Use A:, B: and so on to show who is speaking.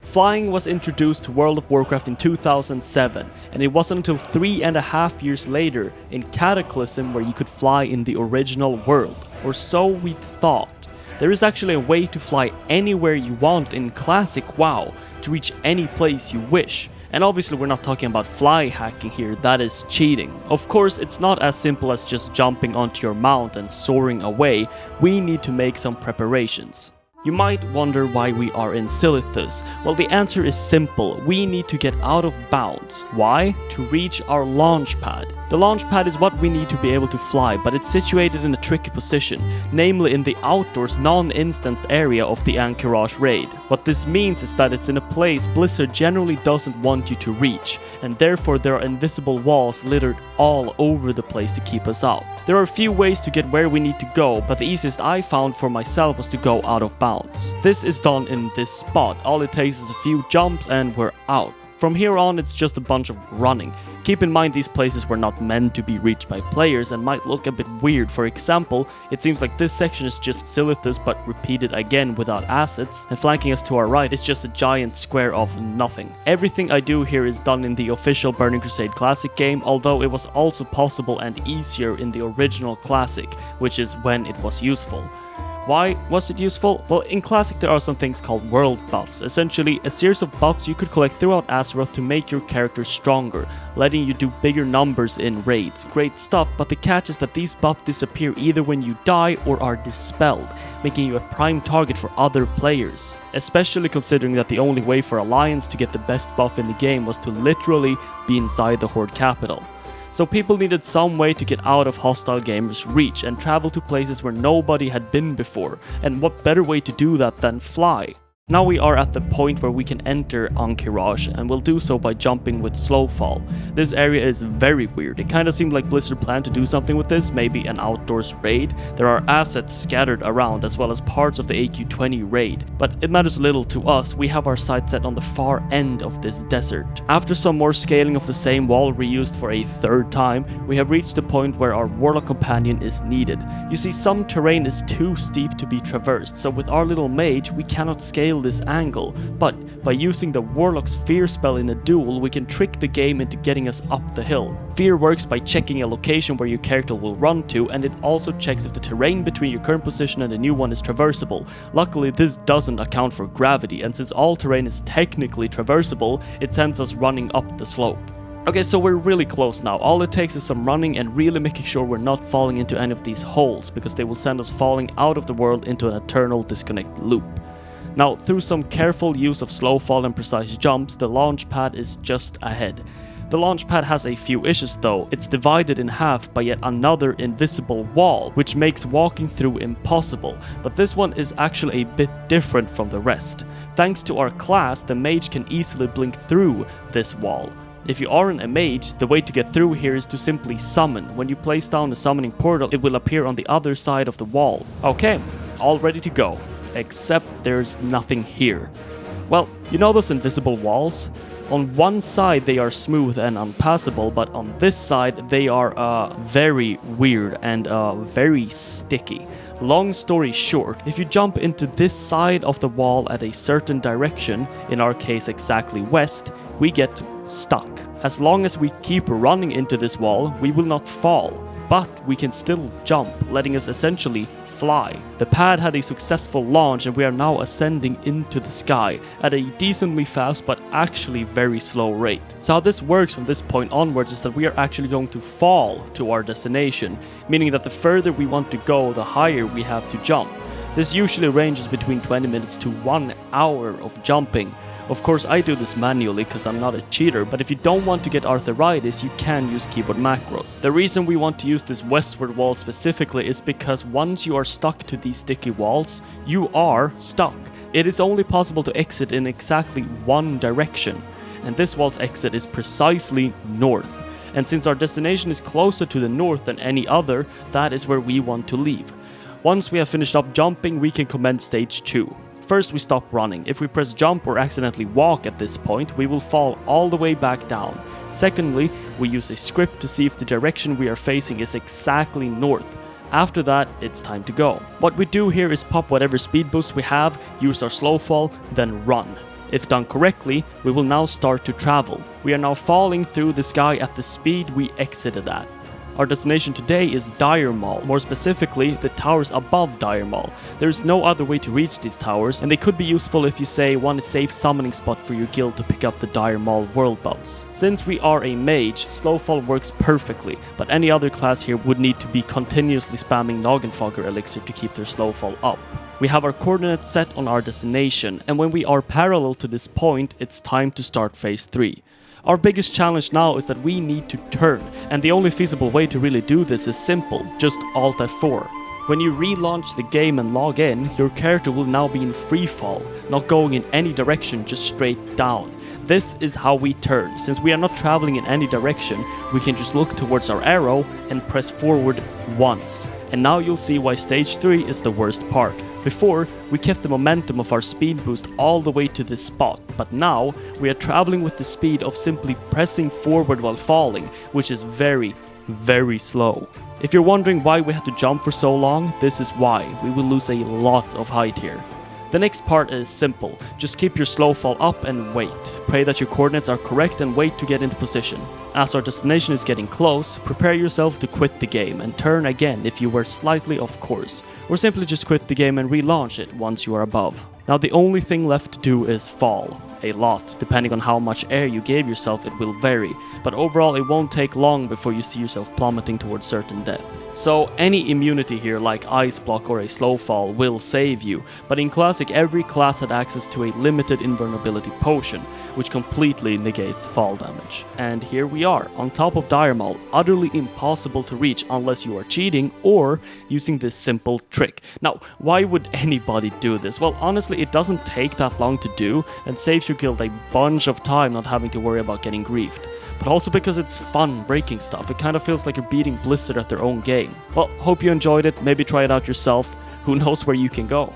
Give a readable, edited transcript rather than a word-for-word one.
A: Flying was introduced to World of Warcraft in 2007, and it wasn't until 3.5 years later in Cataclysm where you could fly in the original world, or so we thought. There is actually a way to fly anywhere you want in Classic WoW, to reach any place you wish. And obviously we're not talking about fly hacking here, that is cheating. Of course, it's not as simple as just jumping onto your mount and soaring away. We need to make some preparations. You might wonder why we are in Silithus. Well, the answer is simple. We need to get out of bounds. Why? To reach our Launchpad. The Launchpad is what we need to be able to fly, but it's situated in a tricky position, namely in the outdoors non-instanced area of the Anchorage raid. What this means is that it's in a place Blizzard generally doesn't want you to reach, and therefore there are invisible walls littered all over the place to keep us out. There are a few ways to get where we need to go, but the easiest I found for myself was to go out of bounds. This is done in this spot. All it takes is a few jumps and we're out. From here on, it's just a bunch of running. Keep in mind these places were not meant to be reached by players and might look a bit weird. For example, it seems like this section is just Silithus but repeated again without assets, and flanking us to our right is just a giant square of nothing. Everything I do here is done in the official Burning Crusade Classic game, although it was also possible and easier in the original Classic, which is when it was useful. Why was it useful? Well, in Classic there are some things called world buffs, essentially a series of buffs you could collect throughout Azeroth to make your character stronger, letting you do bigger numbers in raids. Great stuff, but the catch is that these buffs disappear either when you die or are dispelled, making you a prime target for other players. Especially considering that the only way for Alliance to get the best buff in the game was to literally be inside the Horde capital. So people needed some way to get out of hostile gamers' reach and travel to places where nobody had been before, and what better way to do that than fly? Now we are at the point where we can enter Anchorage, and we'll do so by jumping with slow fall. This area is very weird. It kinda seemed like Blizzard planned to do something with this, maybe an outdoors raid. There are assets scattered around as well as parts of the AQ20 raid, but it matters little to us. We have our sights set on the far end of this desert. After some more scaling of the same wall reused for a third time, we have reached the point where our Warlock companion is needed. You see, some terrain is too steep to be traversed, so with our little mage we cannot scale this angle, but by using the Warlock's Fear spell in a duel, we can trick the game into getting us up the hill. Fear works by checking a location where your character will run to, and it also checks if the terrain between your current position and the new one is traversable. Luckily, this doesn't account for gravity, and since all terrain is technically traversable, it sends us running up the slope. Okay, so we're really close now. All it takes is some running and really making sure we're not falling into any of these holes, because they will send us falling out of the world into an eternal disconnect loop. Now, through some careful use of slow fall and precise jumps, the Launchpad is just ahead. The Launchpad has a few issues though. It's divided in half by yet another invisible wall, which makes walking through impossible, but this one is actually a bit different from the rest. Thanks to our class, the mage can easily blink through this wall. If you aren't a mage, the way to get through here is to simply summon. When you place down a summoning portal, it will appear on the other side of the wall. Okay, all ready to go. Except there's nothing here. Well, you know those invisible walls? On one side they are smooth and unpassable, but on this side they are very weird and very sticky. Long story short, if you jump into this side of the wall at a certain direction, in our case exactly west, we get stuck. As long as we keep running into this wall, we will not fall, but we can still jump, letting us essentially fly. The pad had a successful launch and we are now ascending into the sky at a decently fast but actually very slow rate. So how this works from this point onwards is that we are actually going to fall to our destination, meaning that the further we want to go, the higher we have to jump. This usually ranges between 20 minutes to 1 hour of jumping. Of course, I do this manually because I'm not a cheater, but if you don't want to get arthritis, you can use keyboard macros. The reason we want to use this westward wall specifically is because once you are stuck to these sticky walls, you are stuck. It is only possible to exit in exactly one direction, and this wall's exit is precisely north. And since our destination is closer to the north than any other, that is where we want to leave. Once we have finished up jumping, we can commence stage 2. First, we stop running. If we press jump or accidentally walk at this point, we will fall all the way back down. Secondly, we use a script to see if the direction we are facing is exactly north. After that, it's time to go. What we do here is pop whatever speed boost we have, use our slow fall, then run. If done correctly, we will now start to travel. We are now falling through the sky at the speed we exited at. Our destination today is Dire Mall, more specifically, the towers above Dire Mall. There is no other way to reach these towers, and they could be useful if you say want a safe summoning spot for your guild to pick up the Dire Mall world buffs. Since we are a mage, Slowfall works perfectly, but any other class here would need to be continuously spamming Noggenfogger elixir to keep their Slowfall up. We have our coordinates set on our destination, and when we are parallel to this point, it's time to start phase 3. Our biggest challenge now is that we need to turn, and the only feasible way to really do this is simple, just Alt F4. When you relaunch the game and log in, your character will now be in free fall, not going in any direction, just straight down. This is how we turn. Since we are not traveling in any direction, we can just look towards our arrow and press forward once. And now you'll see why stage 3 is the worst part. Before, we kept the momentum of our speed boost all the way to this spot, but now we are traveling with the speed of simply pressing forward while falling, which is very, very slow. If you're wondering why we had to jump for so long, this is why. We will lose a lot of height here. The next part is simple. Just keep your slow fall up and wait. Pray that your coordinates are correct and wait to get into position. As our destination is getting close, prepare yourself to quit the game and turn again if you were slightly off course, or simply just quit the game and relaunch it once you are above. Now the only thing left to do is fall. A lot. Depending on how much air you gave yourself, it will vary, but overall it won't take long before you see yourself plummeting towards certain death. So any immunity here like Ice Block or a Slow Fall will save you, but in Classic every class had access to a limited invulnerability potion, which completely negates fall damage. And here we are, on top of Dire Mall, utterly impossible to reach unless you are cheating or using this simple trick. Now, why would anybody do this? Well, honestly, it doesn't take that long to do and saves your guild a bunch of time not having to worry about getting griefed. But also because it's fun breaking stuff. It kind of feels like you're beating Blizzard at their own game. Well, hope you enjoyed it. Maybe try it out yourself. Who knows where you can go.